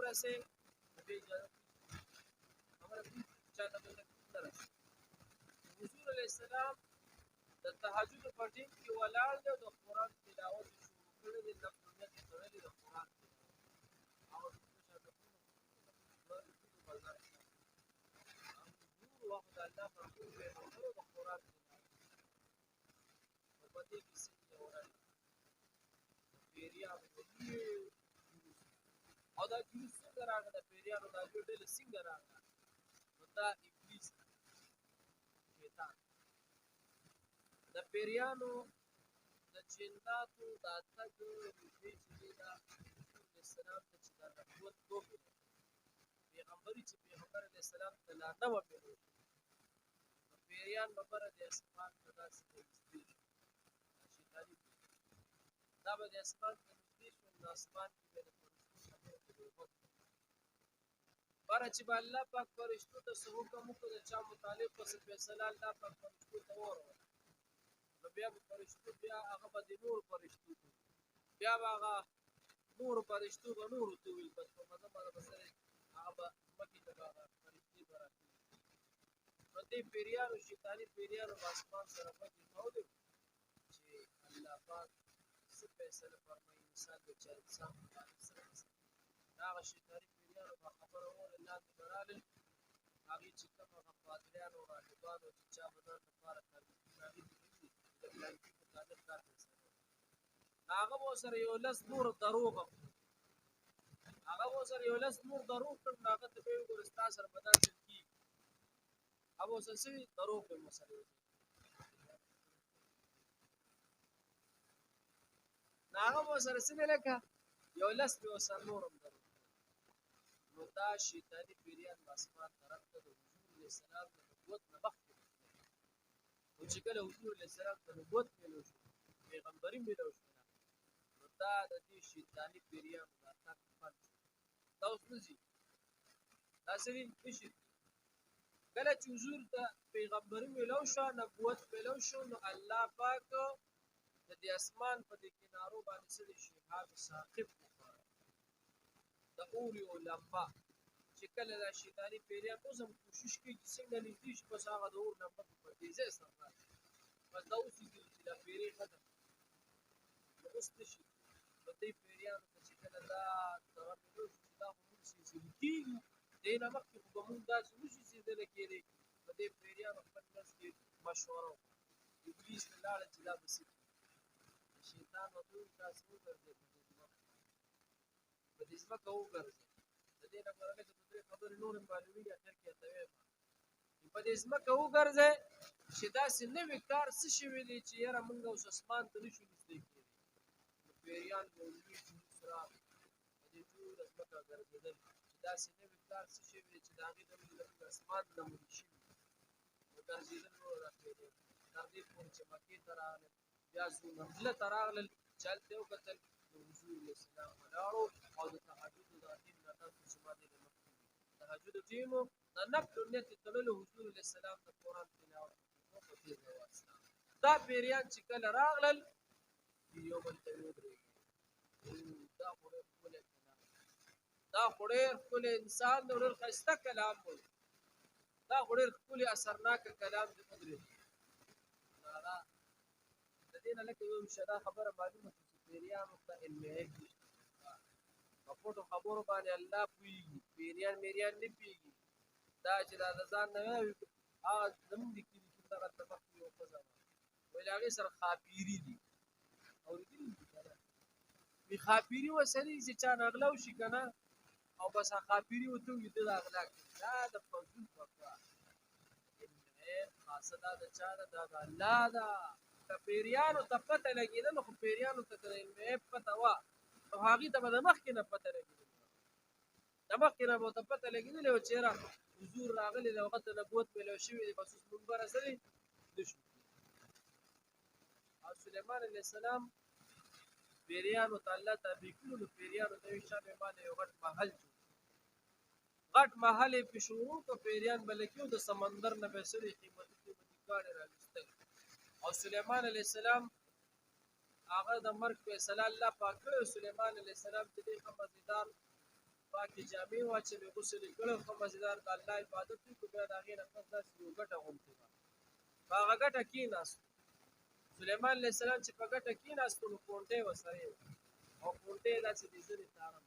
رسے به اجازه خبره چاته بل نه رسے حضور علیہ السلام د تهجد په ټیم کې ولاړ دی د قرآن تلاوت شروع کړی دی نفلونه تړلې د قرآن او وقت الله پر ټول پیغمبرو د قرآن په دې کې څه وراي پیریانو او دا جوړ څنګه راغله د پیریانو دا جوړ ډېر څنګه راغله نو دا ابلیس شیطان د پیریانو د جناتو د تګ دې چې دا اسلام ته چې دا نبوت کوي پیغمبري چې پیغمبر علیه السلام ته لا نه و پیریان مبره د اسمان په داسې نږدې شیطاني دا به د اسمان په نږدې شو د اسمان کې به د فرشتو خبرې باره چې به الله پاک فرشتو ته څه حکم وکړو د چا متعلق څه فیصله الله پاک فرشتو ته وروړه نو بیا به فرشتو بیا هغه به د نور فرشتو بیا به هغه نور فرشتو به نورو ته ویل بس په مزه باندې به سره هغه به مکې ته به هغه فرشتې به راتلې نو دې پیریانو شیطاني پیریانو په اسمان سره مکې کولې چې الله پاک څه فیصله فرمایي انسان د چا انسان باندې سره هغه شیطاني پیریانو په خبره وره لاندې به رالل هغې چې کوم هغه پادریانو راهبانو چې چا به ځان لپاره هغې د پلانکي مطابق کار فیصله هغه به ورسره یو لس نور دروغ هغه به ورسره یو لس نور دروغ کړ نو هغه ته به یې وګوره ستا سره به دا چل کېږي هغه ورسره سوي دروغ به یې ورسره نو هغه به ورسره څه لکه یو لس به ورسره نور هم دروغ نو دا شیطاني پیریان به اسمان طرف ته د حضور علیه السلام د نبوت نه مخکې نو چې کله حضور علیه السلام ته نبوت میلو شو پیغمبري میلو شو نو دا د دې شیطاني پیریانو د اتاک بند شو دا اوس نه ځي دا سړي نه شي کله چې حضور ته پیغمبري میلو شو نبوت میلو شو نو الله پاک د دې اسمان په دې کنارو باندې څه شهاب ثاقب وکړ د اوري او لمبا چې کله دا شیطاني پیریان اوس هم کوشش کوي چې څنګه نږدې شي بس هغه د اور لمبا په تیزه سره بس دا اوس چې دا پیری ختم اوس نشي نو دې پیریانو ته چې کله دا دغه میلو شو چې دا خو موږ سلسلې کېږو دې نه مخکې خو به موږ داسې نشو سېدلی کېدی نو دې پیریانو خپل منځ کې مشوره وکړه ابلیس ته لاړه چې دا به څه کړي شیطان ورته وویل تاسې وګرځئ په دې ځمکه وګرځئ د دې نه ګوره لږه دوه درې خبرې نور هم معلومېږي اخر کې ورته وایم په دې ځمکه وګرځئ چې داسې نوي کار څه شوي دی چې یاره موږ اوس اسمان ته نشو نږدې کېدی نو پیریان به لوی جلوس راغی په دې ټوله ځمکه ګرځېدل چې داسې نوي کار څه شوي دی چې د هغې نه موږ اسمان نه مړي شوي نو ګرځېدل نور راپرېږدل تر دې پورې چې مکې ته راغلل بیا زونمله ته راغلل چې هلته یې وکتل نو حضور علیه السلام ولاړو او د تهجدو دا ټیم نه تاسو زما دې نه مخکې تهجدو ټیمو د نفل نیت تړلو حضور علیه السلام د قرآن تلاوت په تیزه واسطه دا پیریان چې کله راغلل یو بل ته ودرېږي دا خو ډېر ښکلی کلام دا خو ډېر ښکلی انسان دی ډېر ښایسته کلام دی دا خو ډېر ښکلی اثرناکه کلام دی ودرېږي د دې نه لکه یو شته خبره معلومه شوه چې پیریانو ته علم غیب نشته په پټو خبرو باندې الله پوهېږي پیریان میریان نه پوهېږي دا چې دا د ځان نه وایي هغه زموږ د کلي کې دغه ته مخکې یو ښځه وه ویل هغې سره خاپیري دي اورېدلي دي که نه وي خاپیري وسلې چې چا نه غلا وشي که نه او بس هغه خاپیري ورته وي ده د غلا کوي دا د فضول فتوا علم غیب خاصه دا د چا ده دا د الله ده که پیریانو ته پته لګېده نو خو پیریانو ته که د علم غیب پته وه نو هغې ته به د مخکې نه پته لګېدلې د مخکې نه به ورته پته لګېدلې وه چې یاره حضور راغلی دی هغه ته نبوت میلو شوی دی بس اوس موږ به رسلی نه شو او سلیمان علیه السلام پیریانو ته الله تابع کړو نو پیریانو ته ویل شابه باندې یو غټ محل جوړ غټ محل یې پې شروع کړو پیریان به لکې د سمندر نه به یې سړي قیمتي ګاډې راویستل او سلیمان علیه السلام هغه د مرګ فیصله الله پاک کړی سلیمان علیه السلام چې دی ښه مزېدار پاکې جامې واچوي غسل یې کړی ښه مزېدار د الله عبادت وکړو بیا د هغې نه پس داسې یو ګټه غوندې وه په هغه ګټه کېناستو سلیمان علیه السلام چې په ګټه کېناستو نو کونډۍ ورسره وه او کونډۍ یې داسې د زرې تاره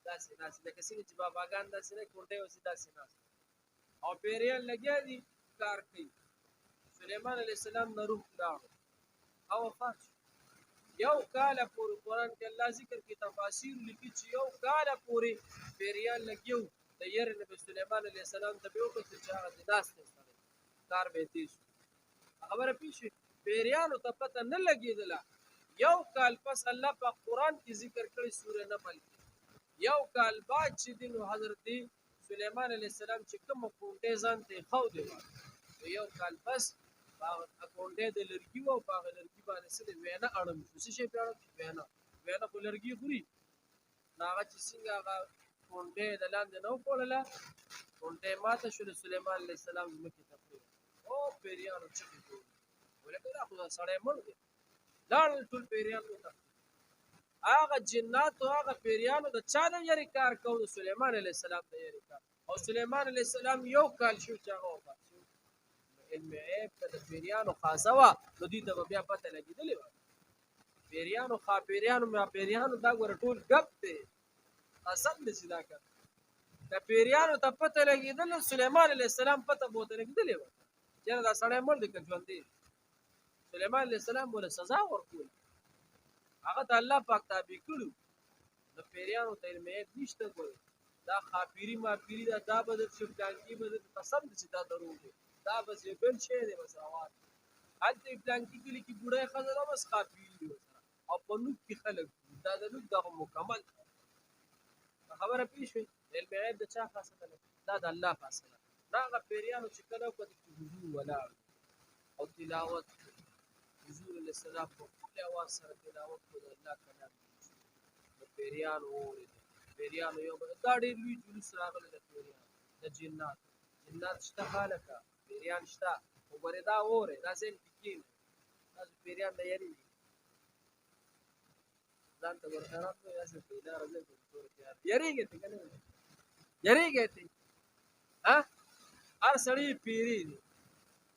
داسې ناست لکه څنګه چې باباګان داسې نه کونډۍ اوسي داسې ناست او پیریان لګیا دي کار کوي سلیمان علیه السلام نه روح لاړو او وفات شو یو کاله پورې قرآن کې الله ذکر کې تفاسیر لیکي چې یو کاله پورې پیریان لګیو د یرې نبي سلیمان علیه السلام ته به وکتل چې هغه ناست دی سړی کار به یې تېز شو خبره پوه شوې پیریانو ته پته نه لګېدله یو کال پس الله په قرآن کې ذکر کړی سوره نمل کې یو کال بعد چې دی نو حضرت سلیمان علیه السلام چې کومه کونډۍ ځان ته یې ښودې وه نو یو کال پس هغه کونډۍ د لرګي وه او په هغه لرګي باندې څه دی وینه اړم شو څه شی پې اړم شو وینه خو لرګي خوري نو هغه چې څنګه هغه کونډۍ د لاندې نه وخوړله کونډۍ ماته شو د سلیمان علیه السلام ځمکې ته پرېوته او پیریانو چغې کولې ولکه دا خو دا سړی مړ دی لاړل ټول پیریان وتښتېدل هغه جناتو هغه پیریانو د چا د یاري کار کوو د سلیمان علیه السلام د یاري کار او سلیمان علیه السلام یو کال شو چې هغه وفات شو علم غیب که د پیریانو خاصه وه نو دوی ته به بیا پته لګېدلې وه پیریانو خاپیریانو ماپیریانو دا ګوره ټول ګپ دی قسم دی چې دا کار د پیریانو ته پته لګېدله سلیمان علیه السلام پته به ورته لګېدلې وه چېرې دا سړی مړ دی که ژوندی سلیمان علیه السلام بوله سزا ورکول هغه ته الله پاک تابع کړو د پیریانو ته علم غیب نشته ګورې دا خاپیري ماپیري ده دا به درشي پلانکي به درته قسم دی چې دا دروغ دی دا بس یو بل شی دی بس روان هلته یې پلانکي کلي کې بوډۍ ښځه ده بس خاپیري دي ورسره او په نوک کې خلک دي دا د نوک دغه مکمل خبره پوه شوې علم غیب د چا فاصله ده دا د الله فاصله دا هغه پیریانو چې کله وکړه چې حضور ولاړ او تلاوت حضور علیه السلام په ټولې اواز سره تلاوت کړو د الله کلام د پیریانو واورېدل پیریانو یو دا ډېر لوی جلوس راغلی د پیریانو د جنات شته هلکه پیریان شته خو ګورې دا اورې دا ذهن کې کښېنوي تاسو پیریان نه یېرېږي ځان ته ګوره خیرات وایي داسې بیداره ځای ته ټول تیار یېرېږې ته که نه یېرېږې ته هر سړی پیری دی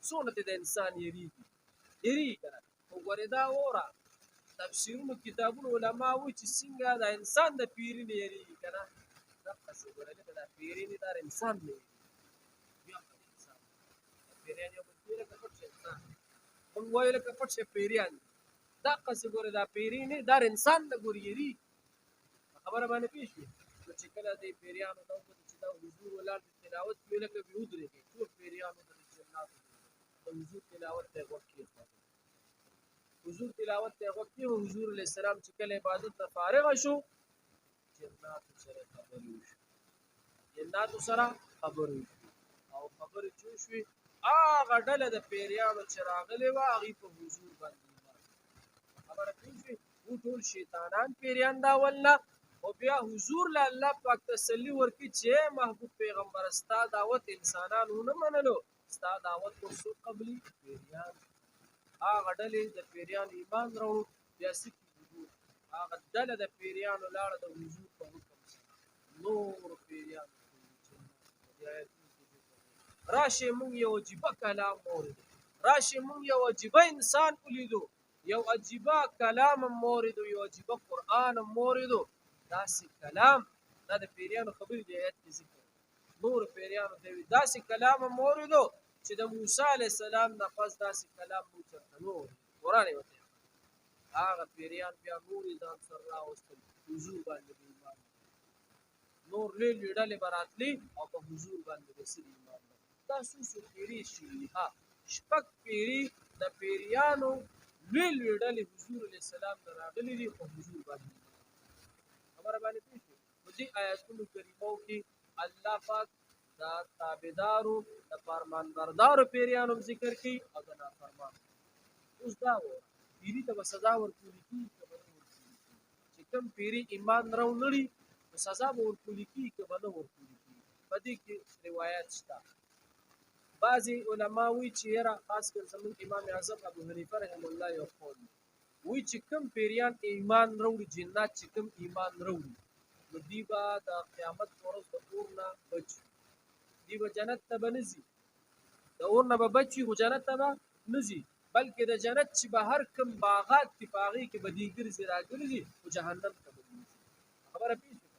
څونه ته د انسان یېرېږي که نه خو ګورې دا اوره تفسیرونو کتابونو علما وایي چې څنګه د انسان د پیري نه یېرېږي که نه دقسې ګوره لکه دا پیري نه دا انسان نه یېرېږي بیا په انسان پیریان یو بل لکه پټ شي انسان موږ وایو لکه پټ شي پیریان دقسې ګوره دا پیري نه دا انسان نه ګورې یېرېږي خبره باندې پوه شوې نو چې کله دې پیریانو ته وکتل چې دا حضور ولاړ د تلاوت کوي لکه بې ودرېږي ټول پیریانو ته د جناتو د حضور تلاوت ته یې غوږ کېښود حضور تلاوت ته یې غوږ کېښود حضور علیه السلام چې کله عبادت ته فارغه شو جناتو سره خبرې وشوې جناتو سره خبرې وشوې او خبرې چې وشوې هغه ډله د پیریانو چې راغلې وه هغوی په حضور باندې خبره پوه شوې و ټول شیطانان پیریان دا اول نه او بیا حضور له الله پاک تسلي ورکړي چې محبوب پیغمبره ستا دعوت انسانان ونه منلو ستا دعوت ورسو قبلي پیریان هغه ډلې د پیریانو ایمان راوړو بیا څه کېږي هغه ډله د پیریانو لاړه د حضور په حکم سره نور پیریانو راشئ موږ یو عجیبه کلام واورېدو راشئ موږ یو عجیبه انسان ولیدو یو عجیبه کلام هم واورېدو یو عجیبه قرآن هم واورېدو داسې کلام دا د پیریانو خبرې د آیت کې ذکر نور پیریانو ته وي داسې کلام هم واورېدو چې د موسی علیه السلام نه پس داسې کلام موږ چېرته نه واورېدو قرآن یې ورته هغه پیریان بیا نور یې ځان سره راوستل حضور باندې به ایمان نور لوی لوی ډلې به راتلې او په حضور باندې به سړي ایمان دا څو پیري شوي شپږ پیري د پیریانو لوی لوی ډلې حضور علیه السلام نه راغلي دي په حضور باندې خبره باندې پوه شوې په دې آیاتونو کریمو کې الله پاک د تابعدارو د فرمانبردارو پیریانو ذکر کوي او د نافرمانو اوس دا وایه پیري ته به سزا ورکولي کېږي که به نه ورکولي کېږي چې کوم پیري ایمان راونړي نو سزا به ورکولي کېږي که به نه ورکولي کېږي په دې کې روایات شته بعضې علما وایي چې یاره خاص کر زموږ امام اعظم ابو حنیفه رحم الله یو قول وایي چې کوم پیریان ایمان راوړي جنات چې کوم ایمان راوړي نو دی به د قیامت په ورځ د اور نه بچ دی به جنت ته به نه ځي د اور نه به بچ وي خو جنت ته به نه ځي بلکې د جنت چې به هر کوم باغات دي په هغې کې به دی ګرځي راګرځي خو جهنم ته به ځي خبره پوه شوې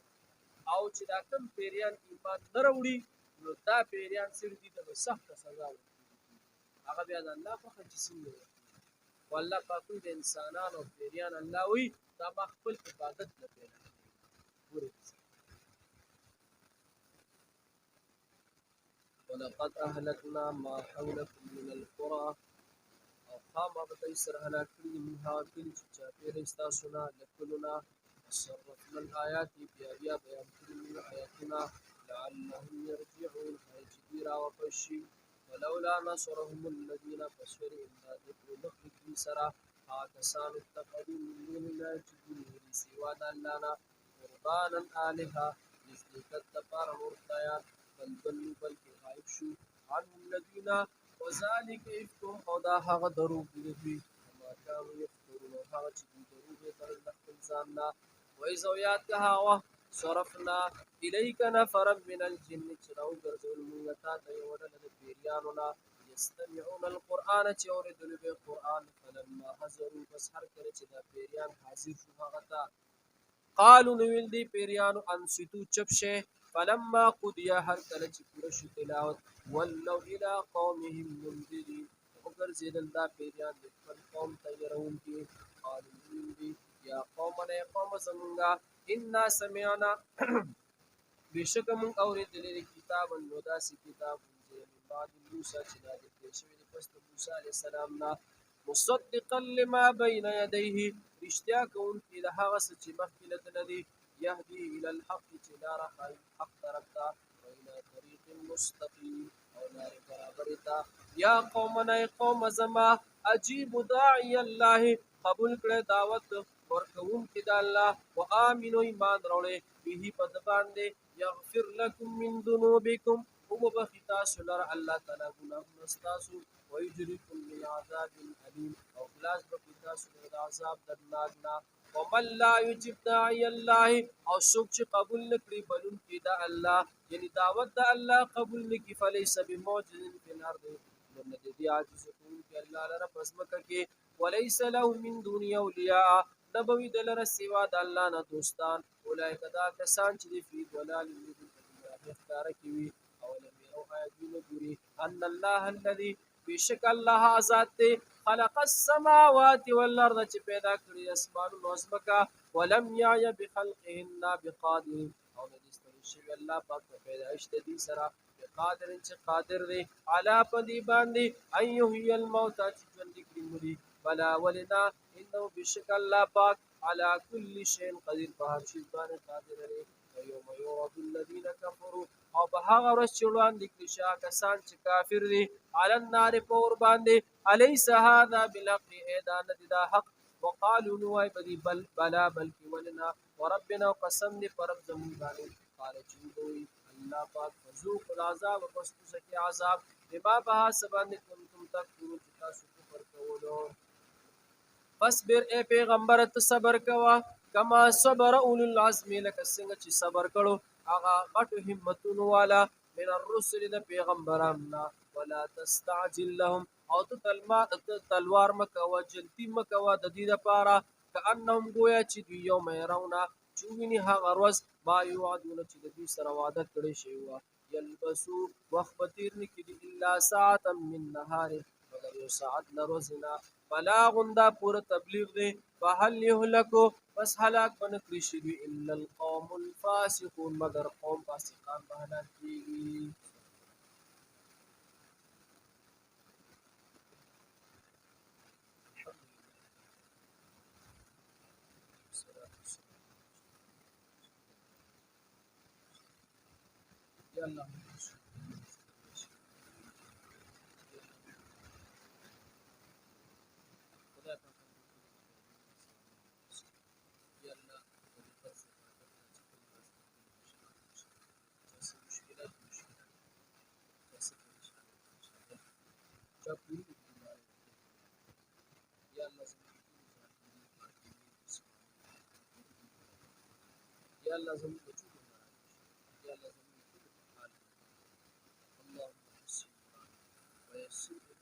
او چې دا کوم پیریان ایمان نه راوړي نو دا پیریان سړي دي ته به سخته سزا ورکړي هغه بیا د الله خوښه چې څنګه ورکړي والله پاک د انسانانو او پیریان الله وي دا ما خپل عبادت نه پیدا کړی ولقد أهلكنا ما حولكم من القرى او خامہ به سره هلاک کړي موږ هغه کلي چې چاپېره یې ستاسو نه لکلونه وصرفنا الآیات بیا بیا بیان کړي موږ آیاتونه لعلهم یرجعون ښایي چې دوی راواپس شي ولولا نصرهم الذین فسور امداد کړو مخکې دوی سره هغه کسان اتخذوا من دون الله چې دوی نیولي سوا د الله نه قربانا آلهه نزدېکت دپاره نور خدایان بل ضلوا بلکې غایب شو عنهم الذین وذلك افکهم او دا هغه دروغ دي دوی ما كانوا يفترون او هغه چې دوی دروغ یې تړل د خپل ځان نه وایذ او یاد که هغه صرفنا الیک نفرا من الجن چې راوګرځول موږ تا ته یوه ډله د پیریانو نه یستمعون القرآن چې اورېدلو به قرآن فلما حضروا بس هر کله چې دا پیریان حاضر شو هغه ته قالو نو ویل دی پیریانو انصتو چپ شئ فلما قضی هر کله چې پوره شو تلاوت ولوا الى قومهم منذرین وګرځېدل دا پیریان د خپل قوم ته یروونکي قالو ویل دی یا قومنا ای قوم زمونږه انا سمعنا بېشکه موږ اورېدلی دی کتابا نو داسې کتاب انزل من بعد موسی چې نازل کړی شوی دی پس د موسی علیه السلام نه مصدقا لما بین یدیه رښتیا کوونکي د هغه څه چې مخکې له ده نه دي یهدي الی الحق چې لاره ښایي حق طرف ته وإلى طریق مستقیم او لارې برابرې ته یا قومنا ای قوم زما عجیب داعی الله قبول کړئ دعوت ورکوونکي د الله وآمنو ایمان راوړئ به په ده باندې یغفر لکم من ذنوبکم وبخښي تاسو لره الله تعالی ګناهونه ستاسو ویجرکم من عذاب علیم او خلاص بکړي تاسو له عذاب دردناک نه ومن لا یجب داعی الله او څوک چې قبول نه کړي بلونکي د الله یعنی دعوت د الله قبول نه کړي فلیس بمعجز فی الارض نو نه دی عاجز کوونکی الله لره په ځمکه کې وليس له من دون اولیاء نبوي دلره سوا د الله نه دوستان اولئک دا کسان چې دی فی ضلال مبین ښکاره کوي اولم یروا آیا دوی نه ګوري ان الله الذي بشک الله ذات دی خلق السماوات والارض چې پیدا کړي اسمانونه او ځمکه ولم یعی بخلقهن بقادر او نه دي ستړي شوي الله پاک په پیدایش د دې سره بقادر چې قادر دی علا په دې باندې ان یحیی الموتى چې ژوندي کړي مړي بلا ولنا انه بشک الله پاک على كل شيء قدير په هر شي باندې قادر دی ويوم يعرض الذين كفروا او په هغه ورځ چې وړاندې کړي شي کسان چې کافر دي على النار په اور باندې الیس هذا بالحق دا نه دی دا حق وقالوا نوای بدی بل بلا بلکې ولنا وربنا قسم دې پر رب زمون باندې قال چې دوی الله پاک فذوق العذاب پس سکی عذاب بما به سبحان کنتم تکفرون چې تاسو کفر کولو فاصبر اے پیغمبر ته صبر کوا کما صبر اول العزم لك څنګه چې صبر کړو هغه غټو همتونو والا من الرسل د پیغمبرانو ولا تستعجل لهم او تلوار مکوا جلتی مکوا د دې لپاره کانهم گویا چې دوی یوم يرونه چوینی هغه ورځ ما یوعدون چې د دوی سره وعده کړی شوی وه یلبسو وخت به تېر نه کړي الا ساعتا من نهار مگر یو ساعت له ورځې نه بلاغ دا پوره تبلیغ دی فهل یهلکو پس هلاک به نه کړي شي الا القوم الفاسقون مگر قوم فاسقان به هلاک کېږي یا الله یا الله زموږ د ټولو مراد شي یا الله زموږ ټولو په حال اللهم حسن ويسر